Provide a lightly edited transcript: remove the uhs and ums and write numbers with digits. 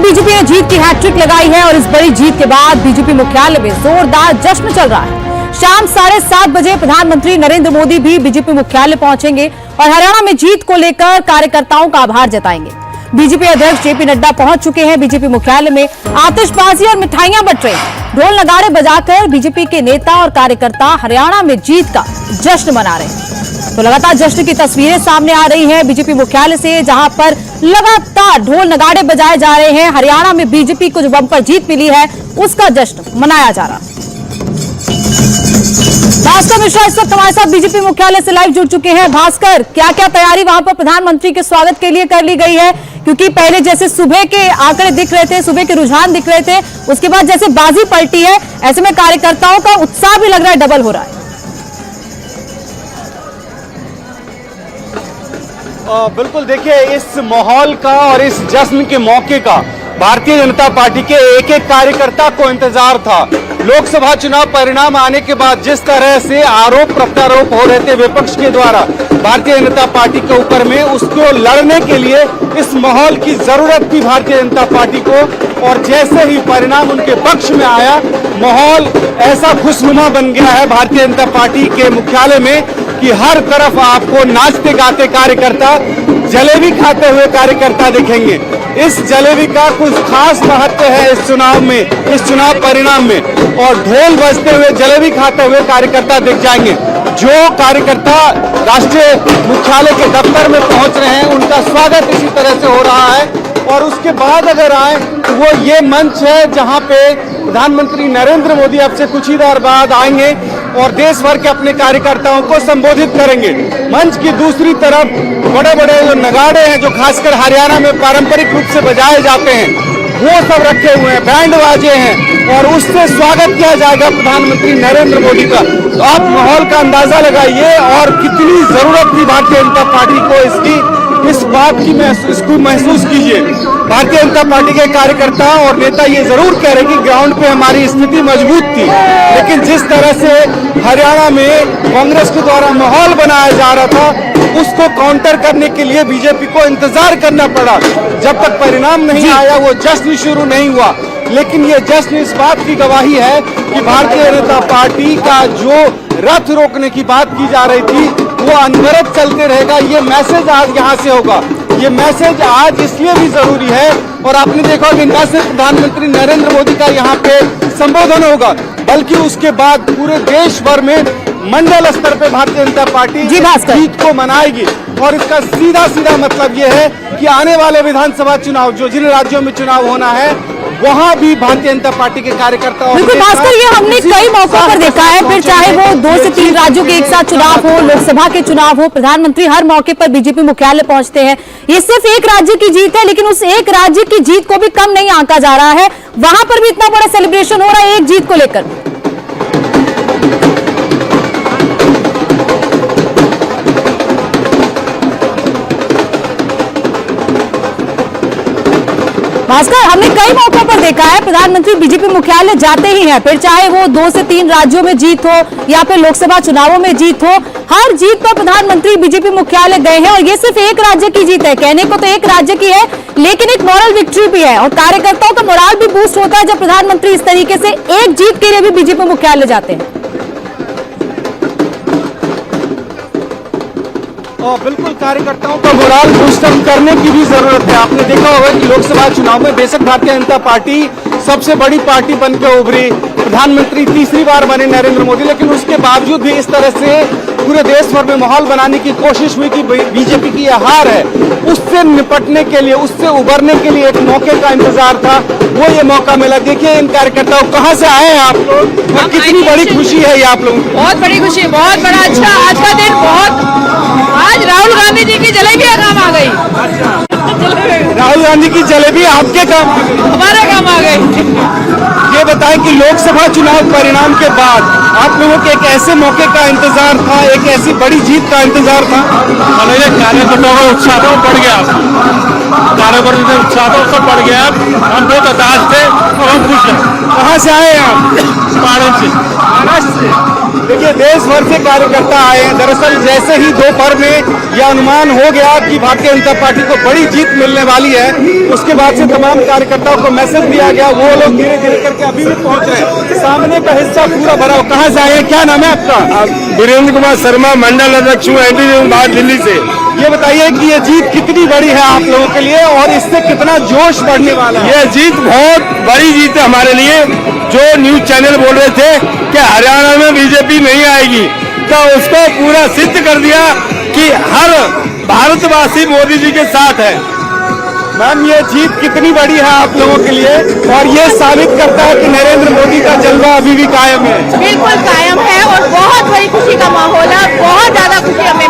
BJP ने जीत की hat trick लगाई है और इस बड़ी जीत के बाद बीजेपी मुख्यालय में जोरदार जश्न चल रहा है। शाम 7:30 बजे प्रधानमंत्री नरेंद्र मोदी भी बीजेपी मुख्यालय पहुंचेंगे और हरियाणा में जीत को लेकर कार्यकर्ताओं का आभार जताएंगे। बीजेपी अध्यक्ष जेपी नड्डा पहुंच चुके हैं बीजेपी मुख्यालय में। आतिशबाजी और मिठाइयां बंट रही हैं। ढोल नगाड़े बजाकर बीजेपी के नेता और कार्यकर्ता हरियाणा में जीत का जश्न मना रहे हैं। तो लगातार जश्न की तस्वीरें सामने आ रही हैं बीजेपी मुख्यालय से, जहां पर लगातार ढोल नगाड़े बजाए जा रहे हैं। हरियाणा में बीजेपी को जो बंपर जीत मिली है उसका जश्न मनाया जा रहा है। भास्कर मिश्रा इस वक्त हमारे साथ बीजेपी मुख्यालय से लाइव जुड़ चुके हैं। भास्कर, क्या क्या तैयारी वहां पर प्रधानमंत्री के स्वागत के लिए कर ली गई है? क्योंकि पहले जैसे सुबह के आंकड़े दिख रहे थे, सुबह के रुझान दिख रहे थे, उसके बाद जैसे बाजी पलटी है, ऐसे में कार्यकर्ताओं का उत्साह भी लग रहा है डबल हो रहा है। बिल्कुल, देखिए इस माहौल का और इस जश्न के मौके का भारतीय जनता पार्टी के एक एक कार्यकर्ता को इंतजार था। लोकसभा चुनाव परिणाम आने के बाद जिस तरह से आरोप प्रत्यारोप हो रहे थे विपक्ष के द्वारा भारतीय जनता पार्टी के ऊपर में, उसको लड़ने के लिए इस माहौल की जरूरत थी भारतीय जनता पार्टी को। और जैसे ही परिणाम उनके पक्ष में आया, माहौल ऐसा खुशनुमा बन गया है भारतीय जनता पार्टी के मुख्यालय में कि हर तरफ आपको नाचते गाते कार्यकर्ता, जलेबी खाते हुए कार्यकर्ता दिखेंगे। इस जलेबी का कुछ खास महत्व है इस चुनाव में, इस चुनाव परिणाम में, और ढोल बजते हुए जलेबी खाते हुए कार्यकर्ता दिख जाएंगे। जो कार्यकर्ता राष्ट्रीय मुख्यालय के दफ्तर में पहुंच रहे हैं उनका स्वागत इसी तरह से हो रहा है। और उसके बाद अगर आए तो वो ये मंच है जहां पे प्रधानमंत्री नरेंद्र मोदी अब से कुछ ही देर बाद आएंगे और देश भर के अपने कार्यकर्ताओं को संबोधित करेंगे। मंच की दूसरी तरफ बड़े बड़े जो नगाड़े हैं, जो खासकर हरियाणा में पारंपरिक रूप से बजाए जाते हैं, वो सब रखे हुए हैं, बैंड बाजे हैं, और उससे स्वागत किया जाएगा प्रधानमंत्री नरेंद्र मोदी का। तो आप माहौल का अंदाजा लगाइए और कितनी जरूरत थी भारतीय जनता पार्टी को इसकी, इस बात की इसको महसूस कीजिए। भारतीय जनता पार्टी के कार्यकर्ता और नेता ये जरूर कह रहे कि ग्राउंड पे हमारी स्थिति मजबूत थी, लेकिन जिस तरह से हरियाणा में कांग्रेस के द्वारा माहौल बनाया जा रहा था, उसको काउंटर करने के लिए बीजेपी को इंतजार करना पड़ा। जब तक परिणाम नहीं आया वो जश्न शुरू नहीं हुआ। लेकिन ये जश्न इस बात की गवाही है कि भारतीय जनता पार्टी का जो रथ रोकने की बात की जा रही थी वो अनवरत चलते रहेगा। ये मैसेज आज यहाँ से होगा। ये मैसेज आज इसलिए भी जरूरी है, और आपने देखा कि न सिर्फ प्रधानमंत्री नरेंद्र मोदी का यहाँ पे संबोधन होगा, बल्कि उसके बाद पूरे देश भर में मंडल स्तर पे भारतीय जनता पार्टी जीत को मनाएगी। और इसका सीधा सीधा मतलब ये है कि आने वाले विधानसभा चुनाव, जो जिन राज्यों में चुनाव होना है, वहाँ भी भारतीय जनता पार्टी के कार्यकर्ताओं, बिल्कुल भास्कर, ये हमने कई मौकों पर देखा है। फिर चाहे वो 2 से 3 राज्यों के एक साथ चुनाव हो, लोकसभा के चुनाव हो, प्रधानमंत्री हर मौके पर बीजेपी मुख्यालय पहुंचते हैं। ये सिर्फ एक राज्य की जीत है, लेकिन उस एक राज्य की जीत को भी कम नहीं आंका जा रहा है। वहां पर भी इतना बड़ा सेलिब्रेशन हो रहा है एक जीत को लेकर। भास्कर, हमने कई मौकों पर देखा है प्रधानमंत्री बीजेपी मुख्यालय जाते ही हैं, फिर चाहे वो 2 से 3 राज्यों में जीत हो या फिर लोकसभा चुनावों में जीत हो, हर जीत पर प्रधानमंत्री बीजेपी मुख्यालय गए हैं। और ये सिर्फ एक राज्य की जीत है, कहने को तो एक राज्य की है, लेकिन एक मॉरल विक्ट्री भी है, और कार्यकर्ताओं का मोराल भी बूस्ट होता है जब प्रधानमंत्री इस तरीके से एक जीत के लिए भी बीजेपी मुख्यालय जाते हैं। और बिल्कुल कार्यकर्ताओं का मोराल बूस्ट करने की भी जरूरत है। आपने देखा होगा कि लोकसभा चुनाव में बेशक भारतीय जनता पार्टी सबसे बड़ी पार्टी बनकर उभरी, प्रधानमंत्री तीसरी बार बने नरेंद्र मोदी, लेकिन उसके बावजूद भी इस तरह से पूरे देश भर में माहौल बनाने की कोशिश हुई कि बीजेपी की यह हार है, उससे निपटने के लिए, उससे उबरने के लिए एक मौके का इंतजार था, वो ये मौका मिला। देखिए इन कार्यकर्ताओं, कहाँ से आए हैं आप लोग और कितनी बड़ी खुशी है ये आप लोगों को? बहुत बड़ी खुशी, बहुत बड़ा अच्छा आज का दिन। आज राहुल गांधी जी की जलेबी काम आ गई। राहुल गांधी की जलेबी आपके काम आ गई, हमारे काम आ गई। ये बताएं कि लोकसभा चुनाव परिणाम के बाद आप लोगों के एक ऐसे मौके का इंतजार था, एक ऐसी बड़ी जीत का इंतजार था। कार्यकर्ताओं का उत्साह तो बढ़ गया, कार्यकर्ताओं का उत्साह तो सब बढ़ गया। हम बहुत हताश थे और हम खुश हैं। कहाँ से आए हैं आप? पारण से। महाराष्ट्र से देखिए देश भर से कार्यकर्ता आए हैं। दरअसल जैसे ही दोपहर में यह अनुमान हो गया कि भारतीय जनता पार्टी को बड़ी जीत मिलने वाली है, उसके बाद से तमाम कार्यकर्ताओं को मैसेज दिया गया। वो लोग धीरे धीरे करके अभी भी पहुंच रहे हैं। सामने का हिस्सा पूरा भरा हो। कहाँ से आए हैं, क्या नाम है आपका? वीरेंद्र कुमार शर्मा, मंडल अध्यक्ष हूँ बाहर दिल्ली से। ये बताइए कि ये जीत कितनी बड़ी है आप लोगों के लिए और इससे कितना जोश बढ़ने वाला है? ये जीत बहुत बड़ी जीत है हमारे लिए। जो न्यूज चैनल बोल रहे थे कि हरियाणा में बीजेपी नहीं आएगी, तो उसको पूरा सिद्ध कर दिया कि हर भारतवासी मोदी जी के साथ है। मैम ये जीत कितनी बड़ी है आप लोगों के लिए और ये साबित करता है कि नरेंद्र मोदी का जलवा अभी भी कायम है? बिल्कुल कायम है और बहुत बड़ी खुशी का माहौल है। बहुत ज्यादा खुशी हमें